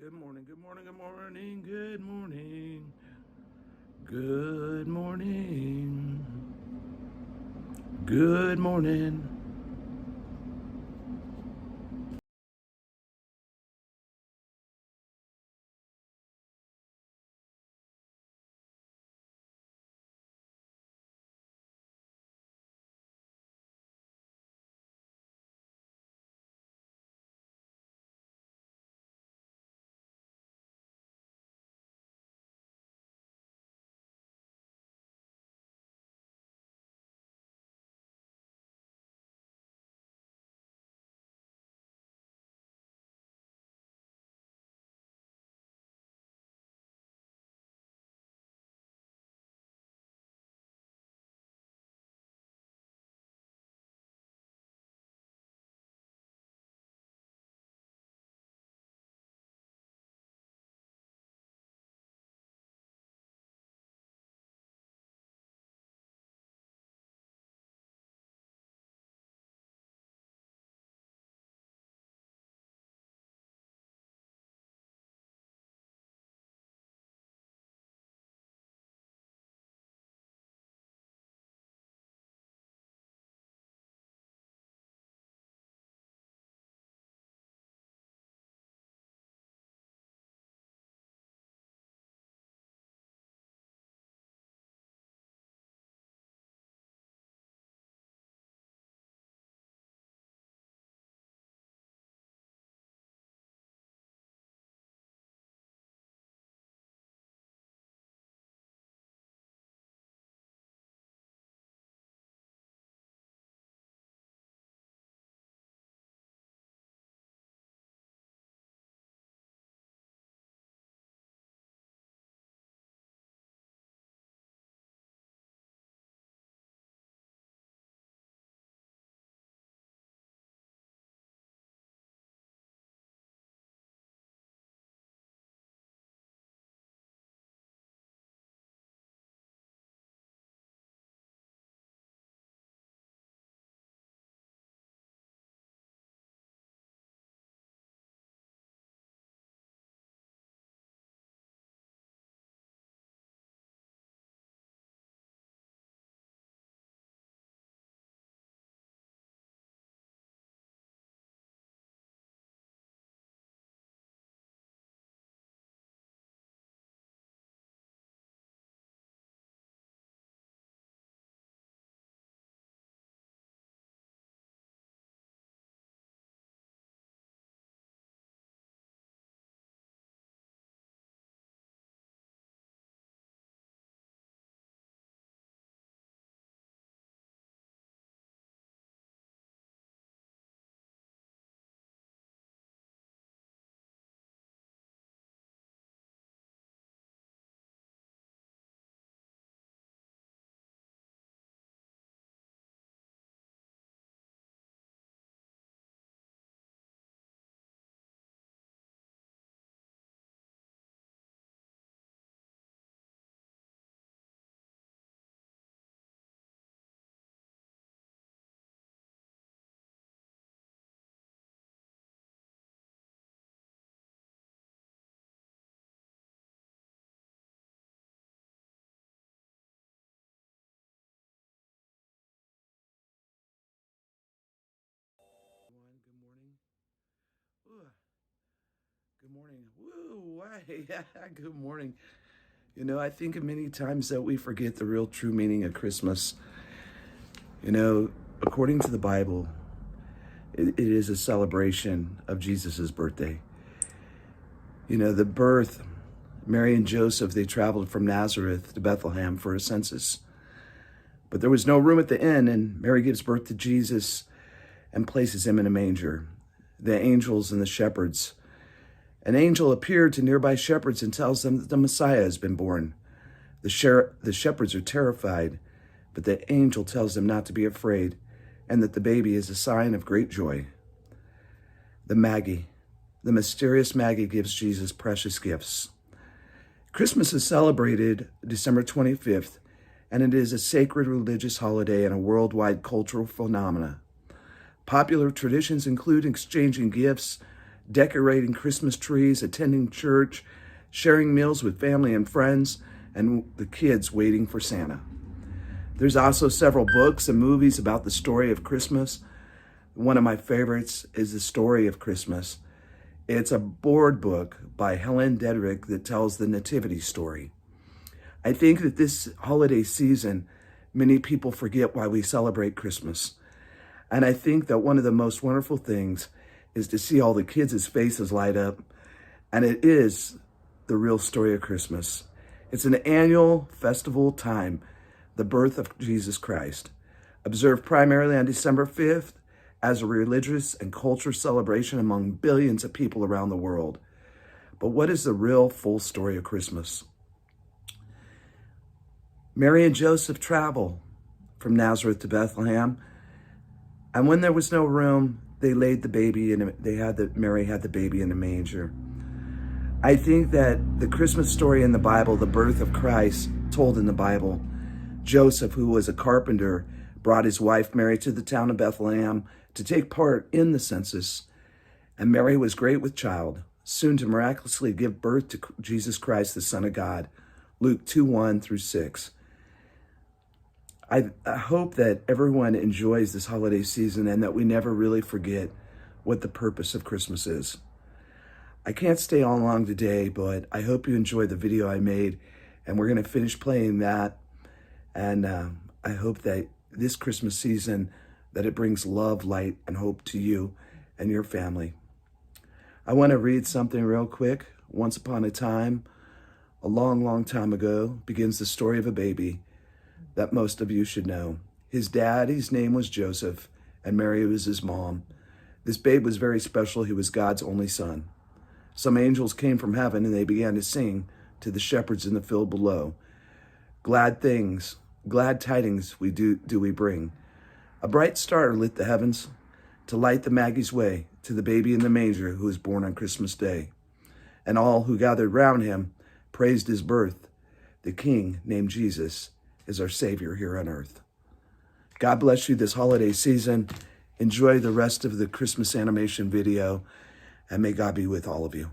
Good morning, good morning, good morning, good morning. Good morning. Good morning. Good morning. Ooh, good morning. Woo, why? Good morning. I think many times that we forget the real true meaning of Christmas. According to the Bible, it is a celebration of Jesus's birthday. The birth, Mary and Joseph, they traveled from Nazareth to Bethlehem for a census. But there was no room at the inn, and Mary gives birth to Jesus and places him in a manger. The angels and the shepherds. An angel appeared to nearby shepherds and tells them that the Messiah has been born. The shepherds are terrified, but the angel tells them not to be afraid and that the baby is a sign of great joy. The mysterious Maggie gives Jesus precious gifts. Christmas is celebrated December 25th, and it is a sacred religious holiday and a worldwide cultural phenomenon. Popular traditions include exchanging gifts, decorating Christmas trees, attending church, sharing meals with family and friends, and the kids waiting for Santa. There's also several books and movies about the story of Christmas. One of my favorites is The Story of Christmas. It's a board book by Helen Dedrick that tells the nativity story. I think that this holiday season, many people forget why we celebrate Christmas. And I think that one of the most wonderful things is to see all the kids' faces light up. And it is the real story of Christmas. It's an annual festival time, the birth of Jesus Christ, observed primarily on December 5th as a religious and cultural celebration among billions of people around the world. But what is the real full story of Christmas? Mary and Joseph travel from Nazareth to Bethlehem, and when there was no room, they laid the baby in. Mary had the baby in a manger. I think that the Christmas story in the Bible, the birth of Christ, told in the Bible, Joseph, who was a carpenter, brought his wife Mary to the town of Bethlehem to take part in the census, and Mary was great with child, soon to miraculously give birth to Jesus Christ, the Son of God. Luke 2:1-6. I hope that everyone enjoys this holiday season and that we never really forget what the purpose of Christmas is. I can't stay on long today, but I hope you enjoyed the video I made, and we're going to finish playing that. And I hope that this Christmas season, that it brings love, light, and hope to you and your family. I want to read something real quick. Once upon a time, a long, long time ago, begins the story of a baby that most of you should know. His daddy's name was Joseph, and Mary was his mom. This babe was very special. He was God's only son. Some angels came from heaven, and they began to sing to the shepherds in the field below. Glad tidings we bring. A bright star lit the heavens to light the Magi's way to the baby in the manger who was born on Christmas Day. And all who gathered round him praised his birth. The King, named Jesus, is our Savior here on earth. God bless you this holiday season. Enjoy the rest of the Christmas animation video, and may God be with all of you.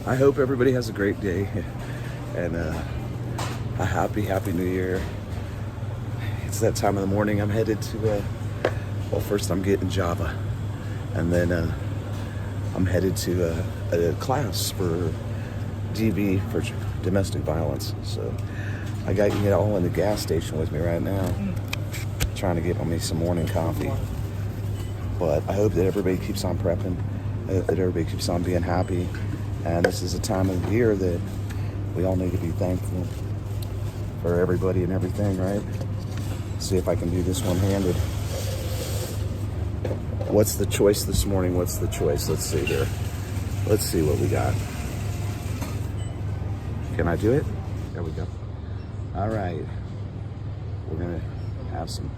I hope everybody has a great day and a happy new year. It's that time of the morning. I'm headed to, well, first I'm getting Java, and then I'm headed to a class for DV, for domestic violence. So I got it all in the gas station with me right now, trying to get me some morning coffee. But I hope that everybody keeps on prepping. I hope that everybody keeps on being happy. And this is a time of the year that we all need to be thankful for everybody and everything, right? See if I can do this one-handed. What's the choice this morning? What's the choice? Let's see here. Let's see what we got. Can I do it? There we go. All right. We're going to have some...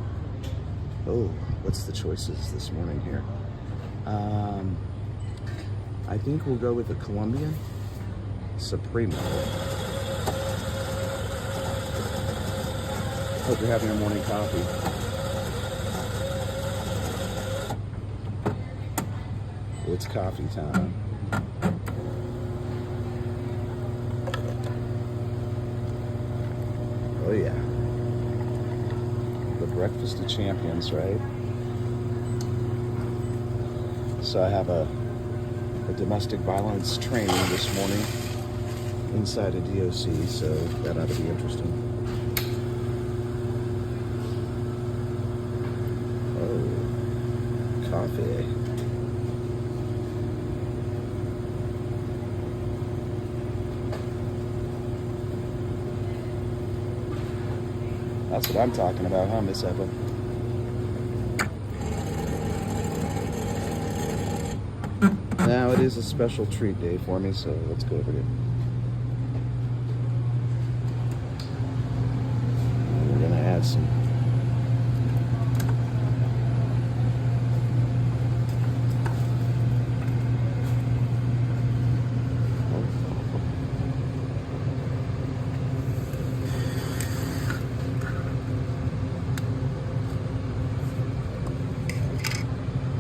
Oh, what's the choices this morning here? I think we'll go with the Colombian Supremo. Hope you're having your morning coffee. It's coffee time. Oh yeah. The breakfast of champions, right? So I have a domestic violence training this morning inside a DOC, so that ought to be interesting. Oh, coffee. That's what I'm talking about, huh, Miss Eva? Now it is a special treat day for me, so let's go over here. We're gonna add some.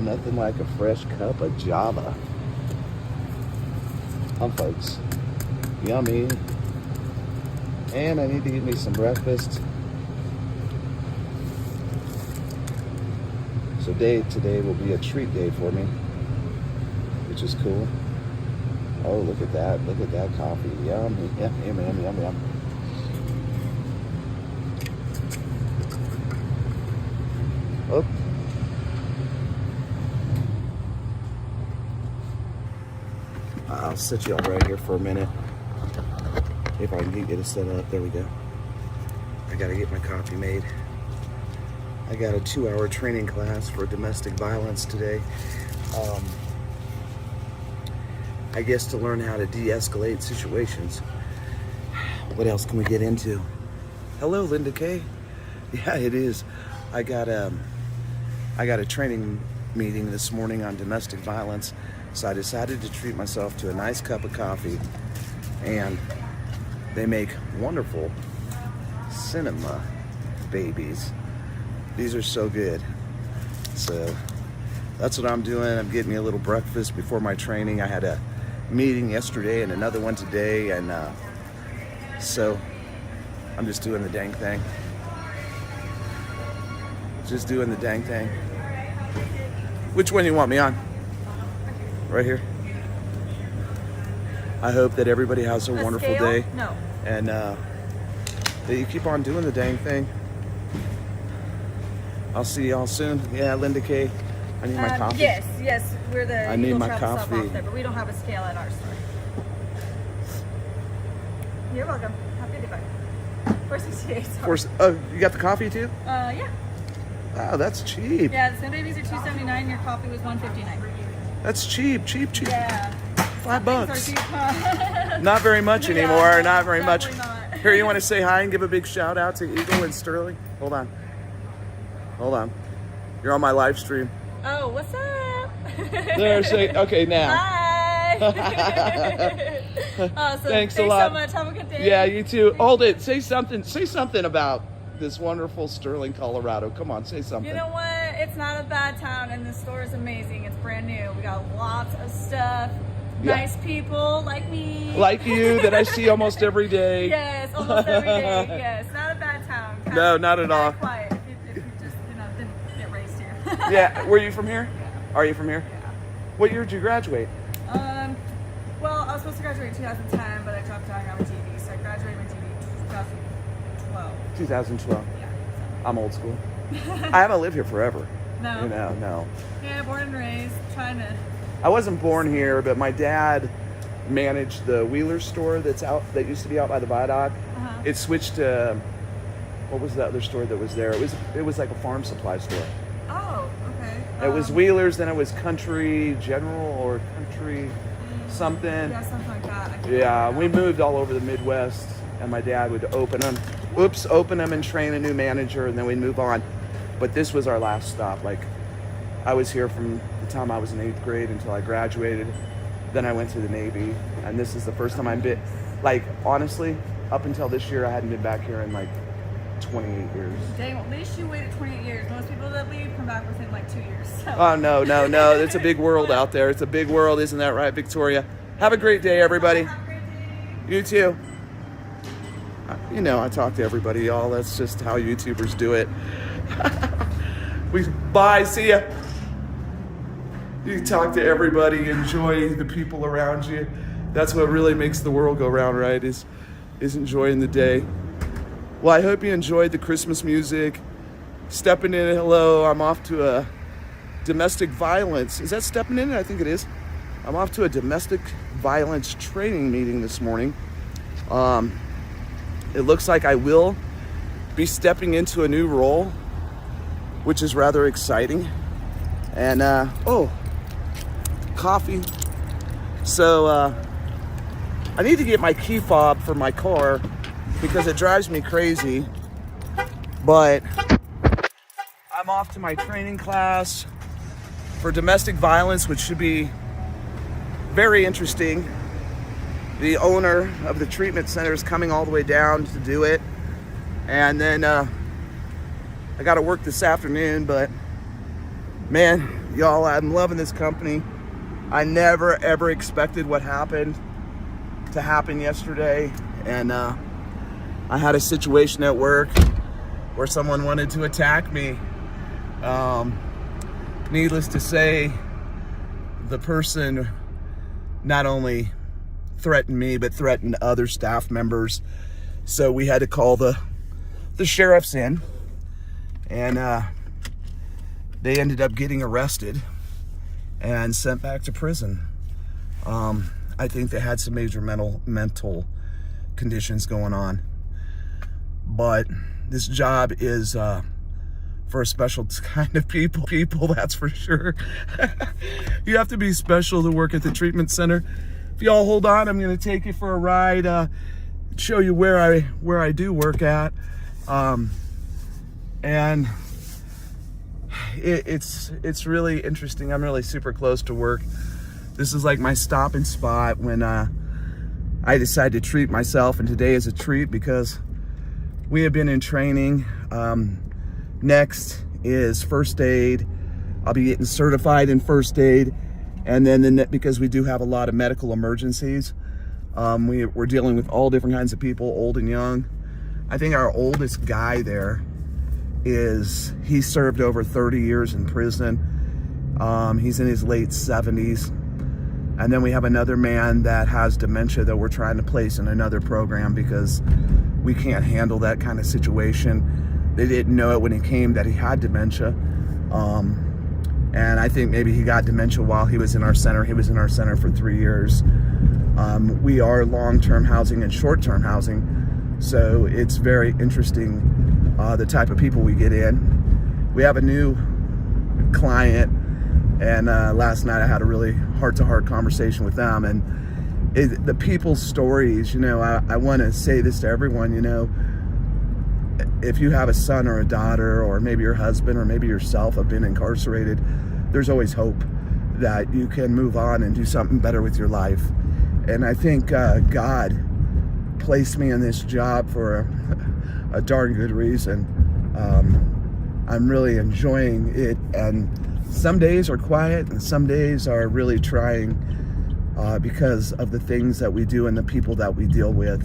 Nothing like a fresh cup of Java. Folks, yummy. And I need to get me some breakfast. So today will be a treat day for me, which is cool. Oh, look at that coffee. Yum, yum. Oh. I'll set you all right here for a minute. If I can get it set up. There we go. I gotta get my coffee made. I got a 2-hour training class for domestic violence today. I guess to learn how to de-escalate situations. What else can we get into? Hello, Linda K. Yeah, it is. I got a training meeting this morning on domestic violence. So I decided to treat myself to a nice cup of coffee, and they make wonderful cinema babies. These are so good. So that's what I'm doing. I'm getting me a little breakfast before my training. I had a meeting yesterday and another one today, and so I'm just doing the dang thing. Just doing the dang thing. Which one do you want me on? Right here. I hope that everybody has a wonderful day. No. And that you keep on doing the dang thing. I'll see y'all soon. Yeah, Linda K. I need my coffee. Yes, we're the I need Eagle my Travel stuff coffee. off there, but we don't have a scale at our store. You're welcome. Happy to buy. 468. Oh, you got the coffee too? Yeah. Wow, that's cheap. Yeah, the Sundays are $2.79. Your coffee was $1.59. That's cheap. Yeah. $5. Things are cheap, huh? Not very much anymore. Yeah, not very much. not. Here, you want to say hi and give a big shout out to Eagle and Sterling? Hold on. You're on my live stream. Oh, what's up? There, say okay now. Hi. Awesome. Thanks a lot. So much. Have a good day. Yeah, you too. Hold it. Say something about this wonderful Sterling, Colorado. Come on, say something. You know what? It's not a bad town, and the store is amazing. It's brand new. We got lots of stuff. Yeah. Nice people like me. Like you that I see almost every day. Yes, almost every day. Yes, not a bad town. No, not at all. Quiet if you just didn't get raised here. Yeah, were you from here? Yeah. Are you from here? Yeah. What year did you graduate? Well, I was supposed to graduate in 2010, but I dropped out and got my TV, so I graduated my TV in 2012. 2012. Yeah. I'm old school. I haven't lived here forever. No. You know, no. Yeah, born and raised, trying to. I wasn't born here, but my dad managed the Wheeler store that used to be out by the viaduct. Uh-huh. It switched to what was the other store that was there? It was like a farm supply store. Oh, okay. It was Wheeler's, then it was Country General or Country something. Yeah, something like that. I can't Yeah, remember we now. moved all over the Midwest, and my dad would open them and train a new manager, and then we'd move on. But this was our last stop. Like, I was here from the time I was in 8th grade until I graduated. Then I went to the Navy, and this is the first time I've been, like, honestly, up until this year, I hadn't been back here in like 28 years. Dang, well, at least you waited 28 years. Most people that leave come back within like 2 years. So. Oh, no. It's a big world out there. It's a big world. Isn't that right, Victoria? Have a great day, everybody. Have a great day. You too. You know, I talk to everybody, y'all. That's just how YouTubers do it. Bye. See ya. You talk to everybody. Enjoy the people around you. That's what really makes the world go round, right? Is enjoying the day. Well, I hope you enjoyed the Christmas music. Stepping in, hello. I'm off to a domestic violence. Is that stepping in? I think it is. I'm off to a domestic violence training meeting this morning. It looks like I will be stepping into a new role, which is rather exciting. And, coffee. So, I need to get my key fob for my car because it drives me crazy. But I'm off to my training class for domestic violence, which should be very interesting. The owner of the treatment center is coming all the way down to do it. And then I got to work this afternoon, but man, y'all, I'm loving this company. I never, ever expected what happened to happen yesterday. And I had a situation at work where someone wanted to attack me. Needless to say, the person not only threatened me, but threatened other staff members. So we had to call the sheriffs in, and they ended up getting arrested and sent back to prison. I think they had some major mental conditions going on. But this job is for a special kind of people, that's for sure. You have to be special to work at the treatment center. If y'all hold on, I'm gonna take you for a ride, show you where I do work at. And it's really interesting. I'm really super close to work. This is like my stopping spot when I decide to treat myself, and today is a treat because we have been in training. Next is first aid. I'll be getting certified in first aid, and then because we do have a lot of medical emergencies, we're dealing with all different kinds of people, old and young. I think our oldest guy there he served over 30 years in prison. He's in his late 70s. And then we have another man that has dementia that we're trying to place in another program because we can't handle that kind of situation. They didn't know it when he came that he had dementia. And I think maybe he got dementia while he was in our center. He was in our center for 3 years. We are long-term housing and short-term housing, so it's very interesting the type of people we get in. We have a new client, and last night I had a really heart-to-heart conversation with them, and the people's stories, I want to say this to everyone, if you have a son or a daughter, or maybe your husband or maybe yourself have been incarcerated, there's always hope that you can move on and do something better with your life. And I think God placed me in this job for a darn good reason. I'm really enjoying it, and some days are quiet and some days are really trying because of the things that we do and the people that we deal with.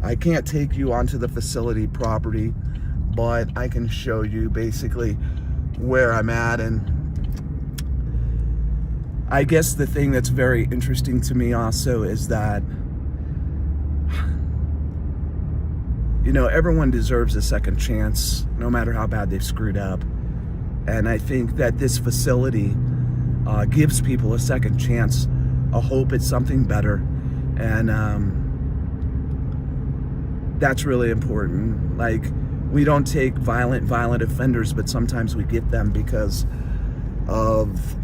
I can't take you onto the facility property, but I can show you basically where I'm at. And I guess the thing that's very interesting to me also is that, everyone deserves a second chance, no matter how bad they've screwed up. And I think that this facility gives people a second chance, a hope at something better. And that's really important. Like, we don't take violent offenders, but sometimes we get them because of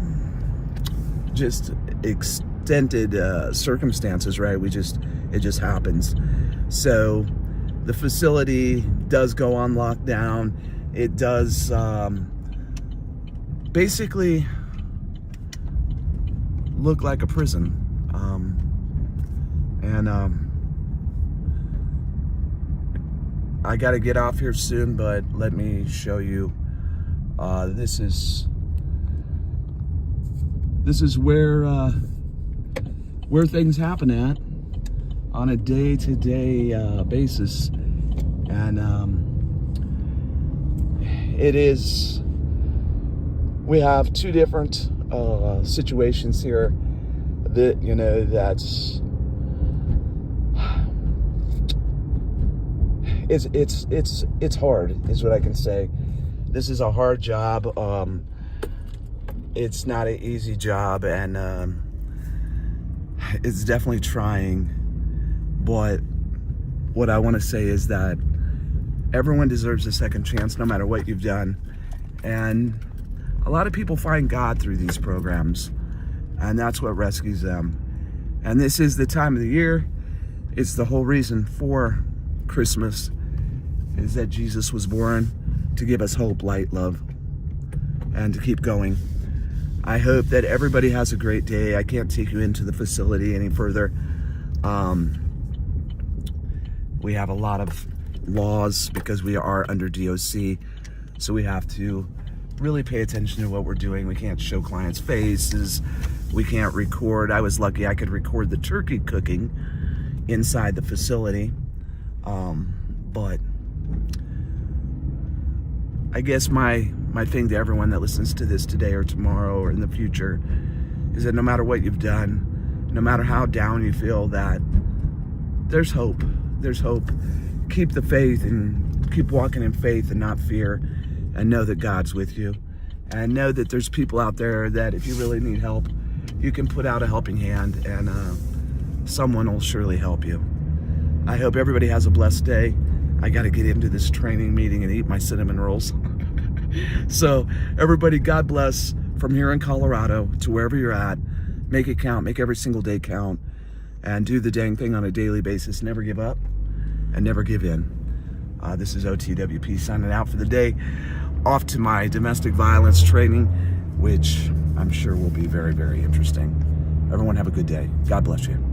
just extended circumstances, right? It just happens. So the facility does go on lockdown. It does basically look like a prison. I got to get off here soon, but let me show you. This is where things happen at on a day-to-day basis, and we have two different situations here that that's. It's hard, is what I can say. This is a hard job. It's not an easy job, and it's definitely trying. But what I want to say is that everyone deserves a second chance, no matter what you've done. And a lot of people find God through these programs, and that's what rescues them. And this is the time of the year. It's the whole reason for Christmas, is that Jesus was born to give us hope, light, love, and to keep going. I hope that everybody has a great day. I can't take you into the facility any further. We have a lot of laws because we are under DOC, so we have to really pay attention to what we're doing. We can't show clients' faces. We can't record. I was lucky I could record the turkey cooking inside the facility. But I guess my thing to everyone that listens to this today or tomorrow or in the future is that no matter what you've done, no matter how down you feel, that there's hope. There's hope. Keep the faith and keep walking in faith and not fear, and know that God's with you. And know that there's people out there that if you really need help, you can put out a helping hand, and someone will surely help you. I hope everybody has a blessed day. I got to get into this training meeting and eat my cinnamon rolls. So everybody, God bless from here in Colorado to wherever you're at. Make it count. Make every single day count. And do the dang thing on a daily basis. Never give up and never give in. This is OTWP signing out for the day. Off to my domestic violence training, which I'm sure will be very, very interesting. Everyone have a good day. God bless you.